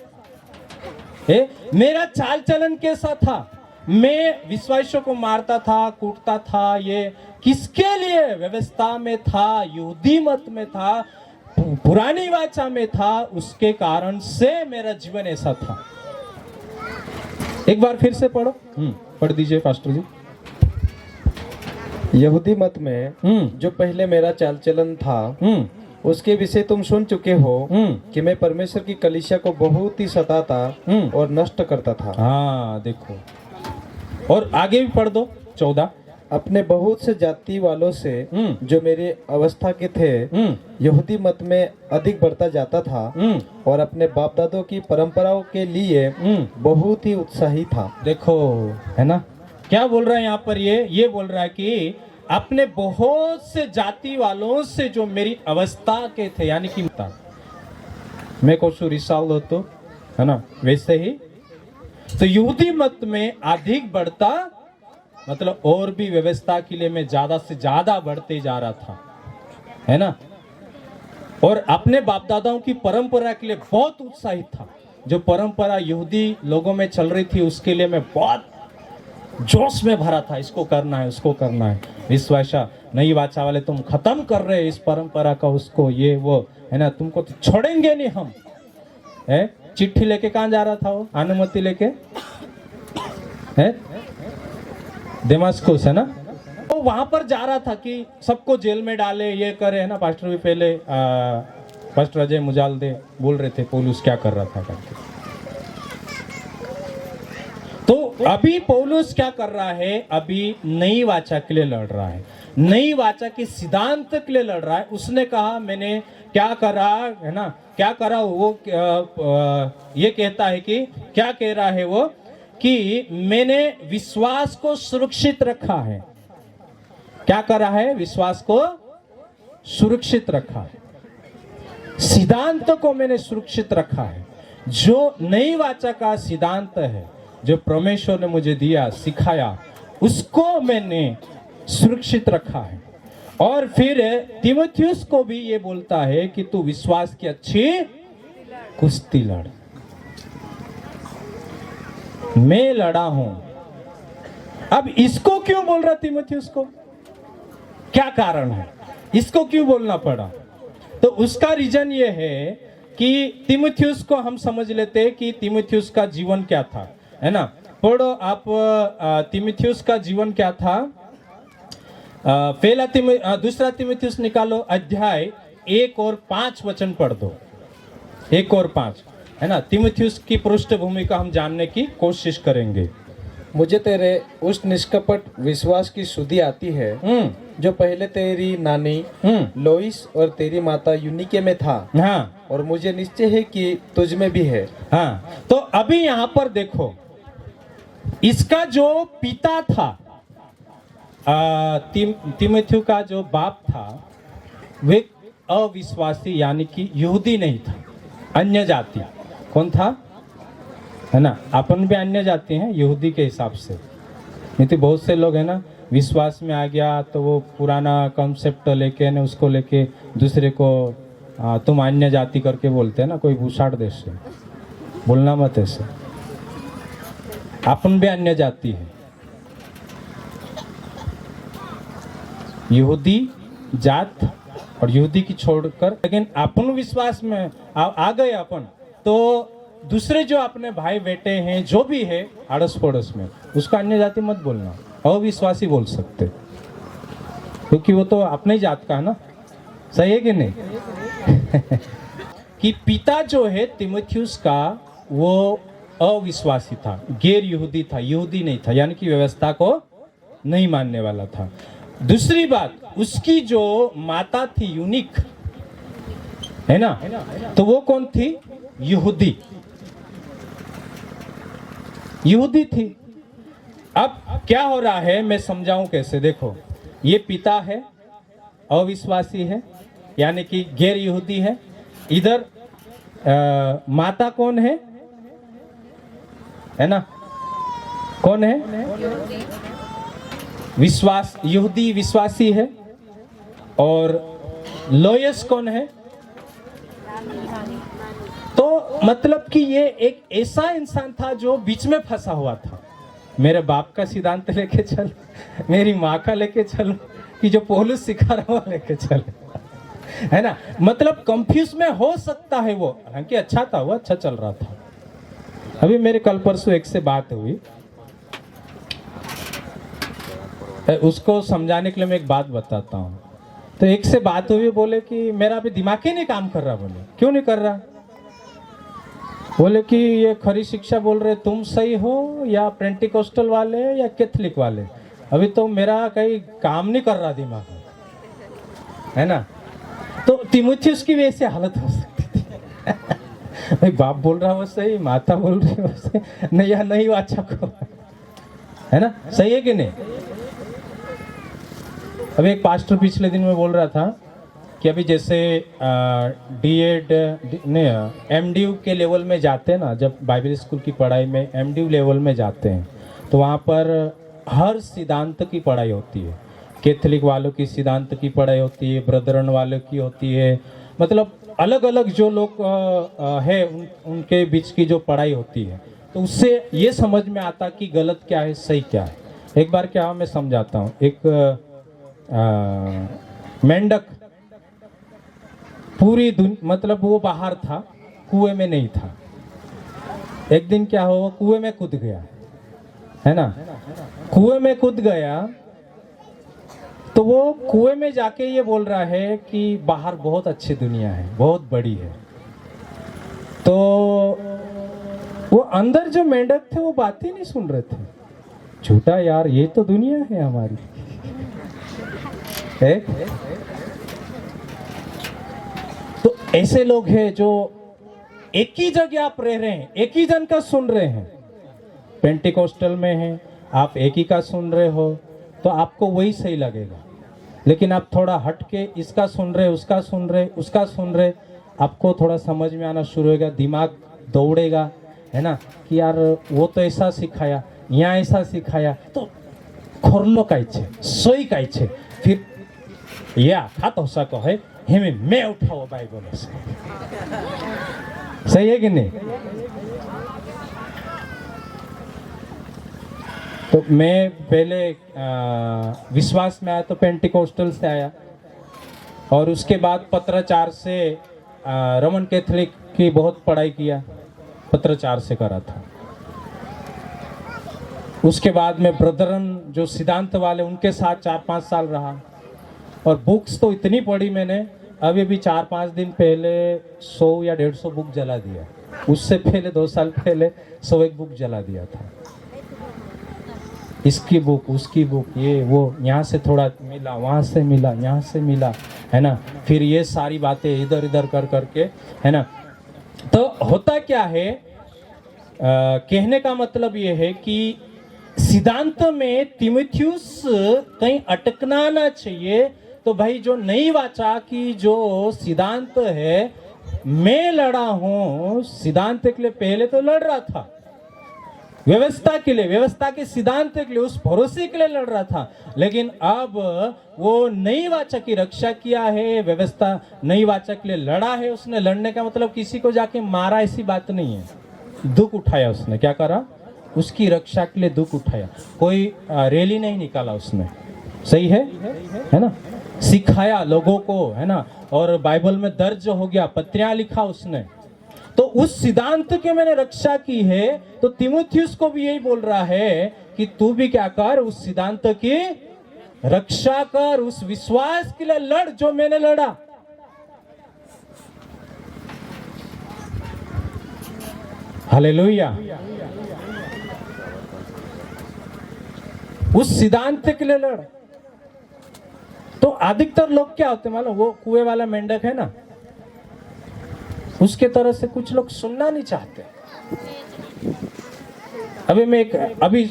मेरा चाल चलन कैसा था। मैं विश्वासियों को मारता था, कूटता था। ये किसके लिए? व्यवस्था में था, यहूदी मत में था, पुरानी वाचा में था। उसके कारण से मेरा जीवन ऐसा था। एक बार फिर से पढ़ो। पढ़ दीजिए पास्टर जी। यहूदी मत में जो पहले मेरा चाल चलन था उसके विषय तुम सुन चुके हो कि मैं परमेश्वर की कलीसिया को बहुत ही सताता और नष्ट करता था। हाँ देखो, और आगे भी पढ़ दो 14। अपने बहुत से जाति वालों से जो मेरी अवस्था के थे यहूदी मत में अधिक बढ़ता जाता था और अपने बाप दादों की परंपराओं के लिए बहुत ही उत्साही था। देखो है ना क्या बोल रहा है यहाँ पर, ये बोल रहा है कि अपने बहुत से जाति वालों से जो मेरी अवस्था के थे, यानी कि मैं कोसु रिसाल हो तो है ना, वैसे ही तो यहूदी मत में अधिक बढ़ता मतलब और भी व्यवस्था के लिए मैं ज्यादा से ज्यादा बढ़ते जा रहा था, है ना। और अपने बाप दादाओं की परंपरा के लिए बहुत उत्साहित था। जो परंपरा यहूदी लोगों में चल रही थी उसके लिए मैं बहुत जोश में भरा था। इसको करना है, उसको करना है। विश्वासा नई वाचा वाले तुम खत्म कर रहे हैं इस परंपरा का, उसको ये वो, है ना, तुमको तो छोड़ेंगे नहीं हम। है चिट्ठी लेके कहाँ जा रहा था वो, अनुमति लेके, है दमास्कस, है ना। तो वहां पर जा रहा था कि सबको जेल में डाले, ये करे, है ना। पास्टर भी पहले पास्टर अजय मुजाल दे बोल रहे थे पौलुस क्या कर रहा था करके। तो अभी पौलुस क्या कर रहा है, अभी नई वाचा के लिए लड़ रहा है, नई वाचा के सिद्धांत के लिए लड़ रहा है। उसने कहा मैंने क्या करा, है ना, क्या करा। वो ये कहता है कि क्या कह रहा है वो, कि मैंने विश्वास को सुरक्षित रखा है। क्या करा है? विश्वास को सुरक्षित रखा है, सिद्धांत को मैंने सुरक्षित रखा है। जो नई वाचा का सिद्धांत है जो परमेश्वर ने मुझे दिया, सिखाया, उसको मैंने सुरक्षित रखा है। और फिर तीमुथियुस को भी ये बोलता है कि तू विश्वास की अच्छी कुश्ती लड़। मैं लड़ा हूं। अब इसको क्यों बोल रहा तीमुथियुस को? क्या कारण है, इसको क्यों बोलना पड़ा? तो उसका रीजन ये है कि तीमुथियुस को हम समझ लेते हैं कि तीमुथियुस का जीवन क्या था, है ना। पढ़ो आप तीमुथियुस का जीवन क्या था। दूसरा तीमुथियुस निकालो, अध्याय 1 और 5 वचन पढ़ दो। 1 और 5, है ना। तीमुथियुस की पृष्ठभूमि का हम जानने की कोशिश करेंगे। मुझे तेरे उस निष्कपट विश्वास की शुद्धि आती है जो पहले तेरी नानी लोइस और तेरी माता यूनिके में था। हाँ, और मुझे निश्चय है कि तुझ में भी है। हाँ, तो अभी यहाँ पर देखो, इसका जो पिता था, तीमुथियुस का जो बाप था, वे अविश्वासी यानी कि यहूदी नहीं था, अन्य जाति। कौन था? है ना, अपन भी अन्य जाति हैं यहूदी के हिसाब से। नहीं तो बहुत से लोग है ना विश्वास में आ गया तो वो पुराना कॉन्सेप्ट लेके ना उसको लेके दूसरे को तुम अन्य जाति करके बोलते हैं ना। कोई भूषाड़ देश से बोलना मत ऐसे, अपन भी अन्य जाति है, यहूदी जात और यहूदी की छोड़कर। लेकिन अपन विश्वास में आ गए अपन, तो दूसरे जो अपने भाई बेटे हैं जो भी है अड़ोस पड़ोस में, उसका अन्य जाति मत बोलना, अविश्वासी बोल सकते, क्योंकि वो तो अपने ही जात का है ना। सही है कि नहीं? कि पिता जो है तीमुथियुस का वो अविश्वासी था, गैर यहूदी था, यहूदी नहीं था, यानी कि व्यवस्था को नहीं मानने वाला था। दूसरी बात, उसकी जो माता थी यूनिक, है ना, तो वो कौन थी? यहूदी, यहूदी थी। अब क्या हो रहा है मैं समझाऊं कैसे। देखो, ये पिता है, अविश्वासी है, यानी कि गैर यहूदी है। इधर माता कौन है ना, कौन है? विश्वास, यहूदी विश्वासी है। और लोयस कौन है? तो मतलब कि ये एक ऐसा इंसान था जो बीच में फंसा हुआ था। मेरे बाप का सिद्धांत लेके चल, मेरी माँ का लेके चल, कि जो पौलुस सिखा रहा वो लेके चल, है ना। मतलब कंफ्यूज में हो सकता है वो, हालांकि अच्छा था, वो अच्छा चल रहा था। अभी मेरे कल परसों एक से बात हुई, उसको समझाने के लिए मैं एक बात बताता हूँ। तो एक से बात हुई, बोले कि मेरा अभी दिमाग ही नहीं काम कर रहा। बोले क्यों नहीं कर रहा? बोले कि ये खरी शिक्षा बोल रहे तुम सही हो या पेंटिकोस्टल वाले या कैथलिक वाले, अभी तो मेरा कहीं काम नहीं कर रहा दिमाग, है ना। तो तिमुथियुस की वैसे हालत हो सकती थी। भाई बाप बोल रहा वो सही, माता बोल रही वो सही, नहीं या नहीं वाचक हो, है ना। सही है कि नहीं? अभी एक पास्टर पिछले दिन में बोल रहा था कि अभी जैसे डीएड एमडीयू के लेवल में जाते हैं ना, जब बाइबल स्कूल की पढ़ाई में एमडीयू लेवल में जाते हैं तो वहाँ पर हर सिद्धांत की पढ़ाई होती है। कैथलिक वालों की सिद्धांत की पढ़ाई होती है, ब्रदरन वालों की होती है, मतलब अलग अलग जो लोग है उनके बीच की जो पढ़ाई होती है। तो उससे ये समझ में आता कि गलत क्या है, सही क्या है। एक बार क्या मैं समझाता हूँ। एक मेंढक पूरी मतलब वो बाहर था, कुएं में नहीं था। एक दिन क्या हुआ, कुएं में कूद गया, है ना। कुएं में कूद गया तो वो कुएं में जाके ये बोल रहा है कि बाहर बहुत अच्छी दुनिया है, बहुत बड़ी है। तो वो अंदर जो मेंढक थे वो बात ही नहीं सुन रहे थे। झूठा यार, ये तो दुनिया है हमारी, है? तो ऐसे लोग हैं जो एक ही जगह आप रह रहे हैं, एक ही जन का सुन रहे हैं। पेंटिकोस्टल में हैं, आप एक ही का सुन रहे हो तो आपको वही सही लगेगा। लेकिन आप थोड़ा हट के इसका सुन रहे, उसका सुन रहे, उसका सुन रहे, आपको थोड़ा समझ में आना शुरू होगा, दिमाग दौड़ेगा, है ना, कि यार वो तो ऐसा सिखाया, यहाँ ऐसा सिखाया, तो खोरलो का इच्छे, सोई का इच्छे, फिर या खात हो सको है हमें मैं उठाओ बाइबल से। सही है कि नहीं? तो मैं पहले विश्वास में आया तो पेंटिकोस्टल से आया, और उसके बाद पत्राचार से रोमन कैथलिक की बहुत पढ़ाई किया, पत्राचार से करा था। उसके बाद में ब्रदरन जो सिद्धांत वाले उनके साथ 4-5 साल रहा, और बुक्स तो इतनी पढ़ी मैंने। अभी भी 4-5 दिन पहले 100 या 150 बुक जला दिया। उससे पहले 2 साल पहले 101 बुक जला दिया था। इसकी बुक, उसकी बुक, ये वो, यहाँ से थोड़ा मिला, वहाँ से मिला, यहाँ से मिला, है ना। फिर ये सारी बातें इधर इधर कर करके, है ना। तो होता क्या है, कहने का मतलब ये है कि सिद्धांत में तिमुथियुस कहीं अटकना ना चाहिए। तो भाई जो नई वाचा की जो सिद्धांत है, मैं लड़ा हूं सिद्धांत के लिए, पहले तो लड़ रहा था व्यवस्था के लिए, व्यवस्था के सिद्धांत के लिए, उस भरोसे के लिए लड़ रहा था। लेकिन अब वो नई वाचा की रक्षा किया है, व्यवस्था नई वाचा के लिए लड़ा है। उसने लड़ने का मतलब किसी को जाके मारा ऐसी बात नहीं है। दुख उठाया उसने, क्या करा, उसकी रक्षा के लिए दुख उठाया। कोई रैली नहीं निकाला उसने, सही है ना। सिखाया लोगों को, है ना, और बाइबल में दर्ज हो गया, पत्रियां लिखा उसने। तो उस सिद्धांत के मैंने रक्षा की है। तो तिमुथियुस को भी यही बोल रहा है कि तू भी क्या कर, उस सिद्धांत की रक्षा कर, उस विश्वास के लिए लड़ जो मैंने लड़ा। हालेलुया। उस सिद्धांत के लिए लड़। तो अधिकतर लोग क्या होते हैं मालूम, वो कुएं वाला मेंढक है ना, उसके तरह से कुछ लोग सुनना नहीं चाहते। अभी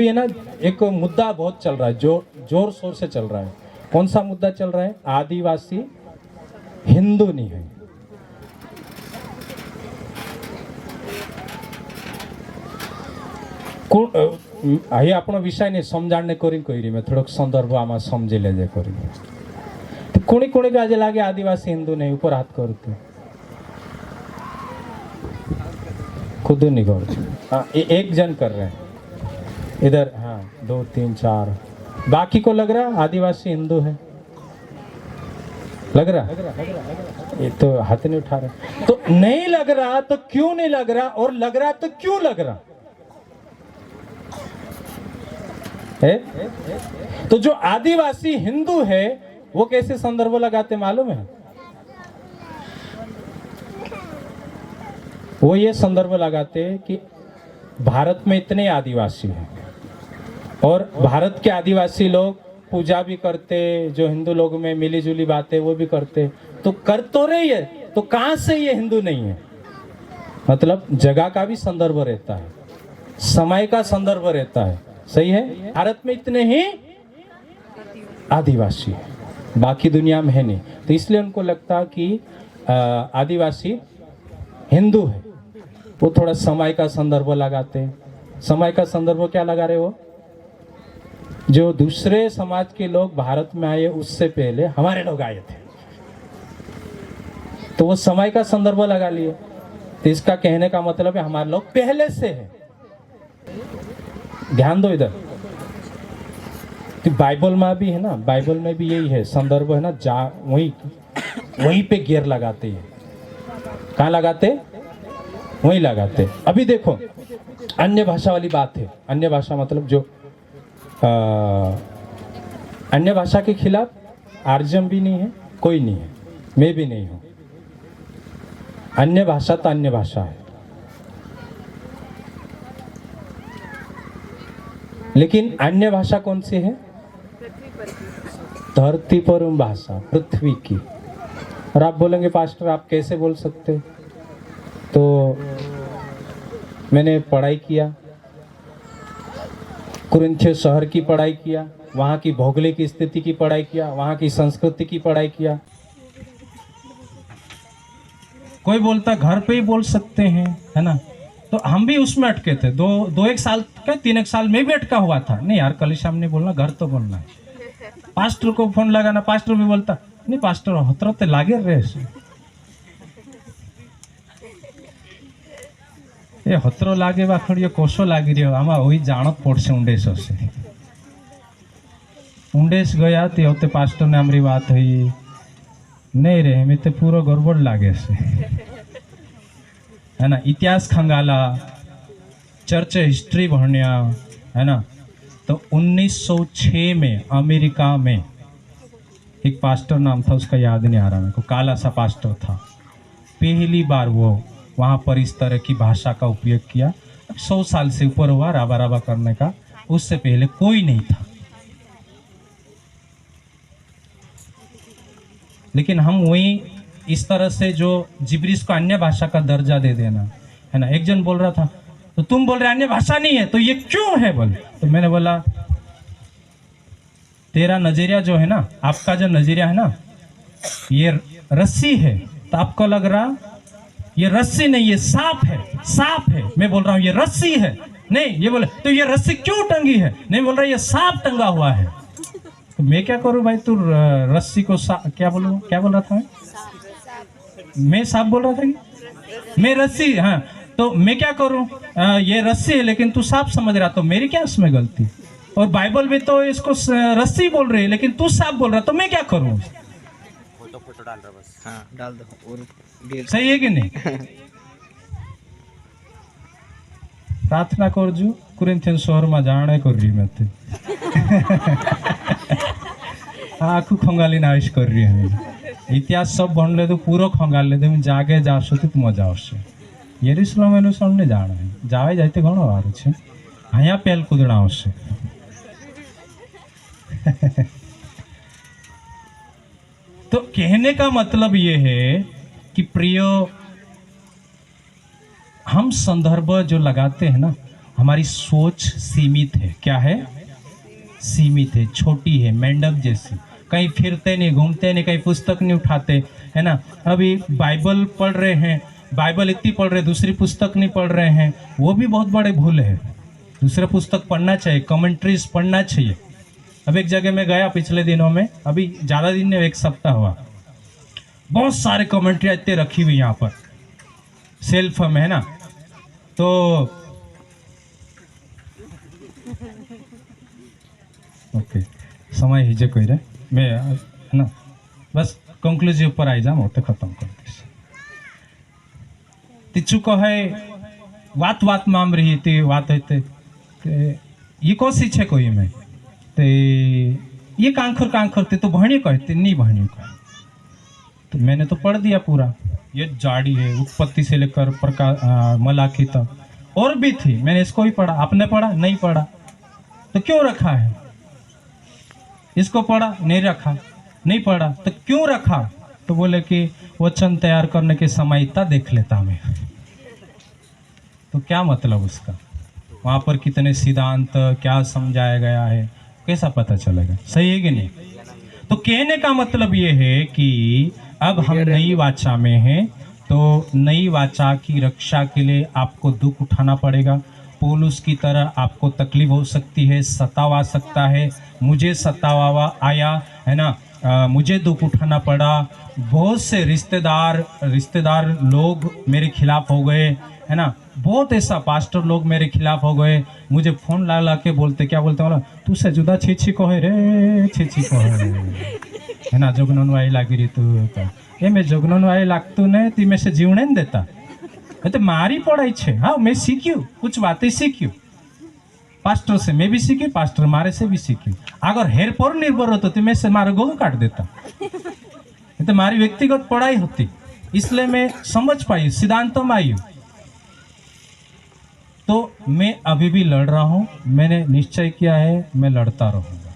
है ना, एक मुद्दा बहुत चल रहा है, जो जोर शोर से चल रहा है। कौन सा मुद्दा चल रहा है? आदिवासी हिंदू नहीं है। અહીં આપણો વિષય ને સમજાણને કરી મેં થોડોક સંદર્ભ આમાં સમજી લેજે કરી કોणी कोणी का आज लागे आदिवासी हिंदू नहीं ऊपर हाथ करते खुद नहीं करते हाँ एक जन कर रहे हैं इधर हाँ 2 3 4 बाकी को लग रहा आदिवासी हिंदू है लग रहा ये तो हाथ नहीं उठा रहे तो नहीं लग रहा तो क्यों नहीं लग रहा और लग रहा तो क्यों लग रहा है तो जो आदिवासी हिंदू है वो कैसे संदर्भ लगाते मालूम है वो ये संदर्भ लगाते कि भारत में इतने आदिवासी हैं और भारत के आदिवासी लोग पूजा भी करते जो हिंदू लोग में मिली जुली बातें वो भी करते तो कर तो रही है तो कहां से ये हिंदू नहीं है मतलब जगह का भी संदर्भ रहता है समय का संदर्भ रहता है सही है भारत में इतने ही आदिवासी है बाकी दुनिया में है नहीं तो इसलिए उनको लगता कि आदिवासी हिंदू है वो थोड़ा समय का संदर्भ लगाते समय का संदर्भ क्या लगा रहे हो जो दूसरे समाज के लोग भारत में आए उससे पहले हमारे लोग आए थे तो वो समय का संदर्भ लगा लिए तो इसका कहने का मतलब है हमारे लोग पहले से है ध्यान दो इधर तो बाइबल में भी है ना बाइबल में भी यही है संदर्भ है ना जा वहीं पे गियर लगाते हैं कहाँ लगाते वहीं लगाते अभी देखो अन्य भाषा वाली बात है अन्य भाषा मतलब जो अन्य भाषा के खिलाफ आर्जम भी नहीं है कोई नहीं है मैं भी नहीं हूं अन्य भाषा तो अन्य भाषा है लेकिन अन्य भाषा कौन सी है धरती पर भाषा पृथ्वी की और आप बोलेंगे पास्टर आप कैसे बोल सकते तो मैंने पढ़ाई किया कुरिन्थियों शहर की पढ़ाई किया वहाँ की भौगोलिक स्थिति की पढ़ाई किया वहाँ की संस्कृति की पढ़ाई किया कोई बोलता घर पे ही बोल सकते हैं है ना तो हम भी उसमें अटके थे दो एक साल क्या 3 एक साल में भी अटका हुआ था नहीं यार कल शाम नहीं बोलना घर तो बोलना है पास्टर को फोन लगाना पास्टर भी बोलता नहीं पास्टर होत्र ते लागे रे ये होत्रो लागे बाखड़ ये कोशो लागी रह्यो आमा वही जानत पड़से उंडेस हशे उंडेस गया ते होते पास्टर ने आमरी बात हुई नहीं रे हमें तो पूरा गड़बड़ लागे से है ना इतिहास खंगाला चर्च हिस्ट्री भरनिया है ना तो 1906 में अमेरिका में एक पास्टर नाम था उसका याद नहीं आ रहा मेरे को काला सा पास्टर था पहली बार वो वहाँ पर इस तरह की भाषा का उपयोग किया 100 साल से ऊपर हुआ राबा राबा करने का उससे पहले कोई नहीं था लेकिन हम वही इस तरह से जो जिब्रिश को अन्य भाषा का दर्जा दे देना है ना एक जन बोल रहा था तो तुम बोल रहे अन्य भाषा नहीं है तो ये क्यों है बोल तो मैंने बोला तेरा नजरिया जो है ना आपका जो नजरिया है ना ये रस्सी है तो आपको लग रहा ये रस्सी नहीं ये सांप है मैं बोल रहा हूँ ये रस्सी है नहीं ये बोले तो ये रस्सी क्यों टंगी है नहीं बोल रहा ये सांप टंगा हुआ है तो मैं क्या करूं भाई तू रस्सी को क्या बोल रहा था मैं सांप बोल रहा था कि मैं रस्सी हाँ तो मैं क्या करूं ये रस्सी है लेकिन तू सांप समझ रहा तो मेरी क्या इसमें गलती और बाइबल में तो इसको रस्सी बोल रही है लेकिन तू सांप बोल रहा तो मैं क्या करूं फोटो डाल रहा बस हाँ डाल दो और सही है कि नहीं प्रार्थना कर जू कुरिन्थियन शहर में जाने कर रही मैं आखू खंगाली नाविश कर रही है इतिहास सब बन ले तो पूरा खंगाल ले तो जागे जा तो मजा आसे यरूशलेम एलुशलेम ने जाना है जावे जाते घणो वार छे अहींया पेल कूदना आवशे तो कहने का मतलब ये है कि प्रिय हम संदर्भ जो लगाते हैं ना हमारी सोच सीमित है क्या है सीमित है छोटी है मेंढक जैसी कहीं फिरते नहीं घूमते नहीं कहीं पुस्तक नहीं उठाते है ना अभी बाइबल पढ़ रहे हैं बाइबल इतनी पढ़ रहे दूसरी पुस्तक नहीं पढ़ रहे हैं वो भी बहुत बड़े भूल है दूसरे पुस्तक पढ़ना चाहिए, कमेंट्रीज पढ़ना चाहिए। अब एक जगह में गया पिछले दिनों में, अभी ज़्यादा दिन नहीं, 1 सप्ताह हुआ, बहुत सारे कमेंट्री इतने रखी हुई यहाँ पर सेल्फ में, है ना। तो ओके समय हिजे कोई रे मैं, है ना, बस कंक्लूजिव पर आई जाम होते खत्म कर दीश। तीचू को है वात वात माम रही थी बात होते ये कोसी छे कोई में ते ये कांखर ते तो भणी कहते नहीं भणी कह, तो मैंने तो पढ़ दिया पूरा, ये जाड़ी है उत्पत्ति से लेकर मलाखी तक, और भी थी, मैंने इसको भी पढ़ा। आपने पढ़ा? नहीं पढ़ा। तो क्यों रखा है? इसको पढ़ा? नहीं रखा। नहीं पढ़ा तो क्यों रखा? तो बोले कि वचन तैयार करने के समय इतना देख लेता मैं। तो क्या मतलब उसका? वहाँ पर कितने सिद्धांत क्या समझाया गया है, कैसा पता चलेगा? सही है कि नहीं? तो कहने का मतलब ये है कि अब हम नई वाचा में हैं, तो नई वाचा की रक्षा के लिए आपको दुख उठाना पड़ेगा। पौलुस की तरह आपको तकलीफ हो सकती है, सतावा सकता है, मुझे सतावा आया है ना, मुझे दुख उठाना पड़ा। बहुत से रिश्तेदार लोग मेरे खिलाफ हो गए, है ना, बहुत ऐसा पास्टर लोग मेरे खिलाफ हो गए, मुझे फोन ला के बोलते, क्या बोलते बोला, तू से जुदा छी को है रे, छी को है ना, जोगनोन वाई लागी रही तू, ये मैं जोगनोन वाई लागतू ने ती में से जीवने नहीं देता, तो मारी पढ़ाई छे। हाँ, मैं सीख्यू, कुछ बातें सीख्यू पास्टर से, मैं भी सीखी, पास्टर मारे से भी सीखी। अगर हेर पर निर्भर होता तो मैं से मारे गोह काट देता, तो मारी व्यक्तिगत पढ़ाई होती, इसलिए मैं समझ पाई, सिद्धांतों में आई। तो मैं अभी भी लड़ रहा हूँ, मैंने निश्चय किया है मैं लड़ता रहूँगा।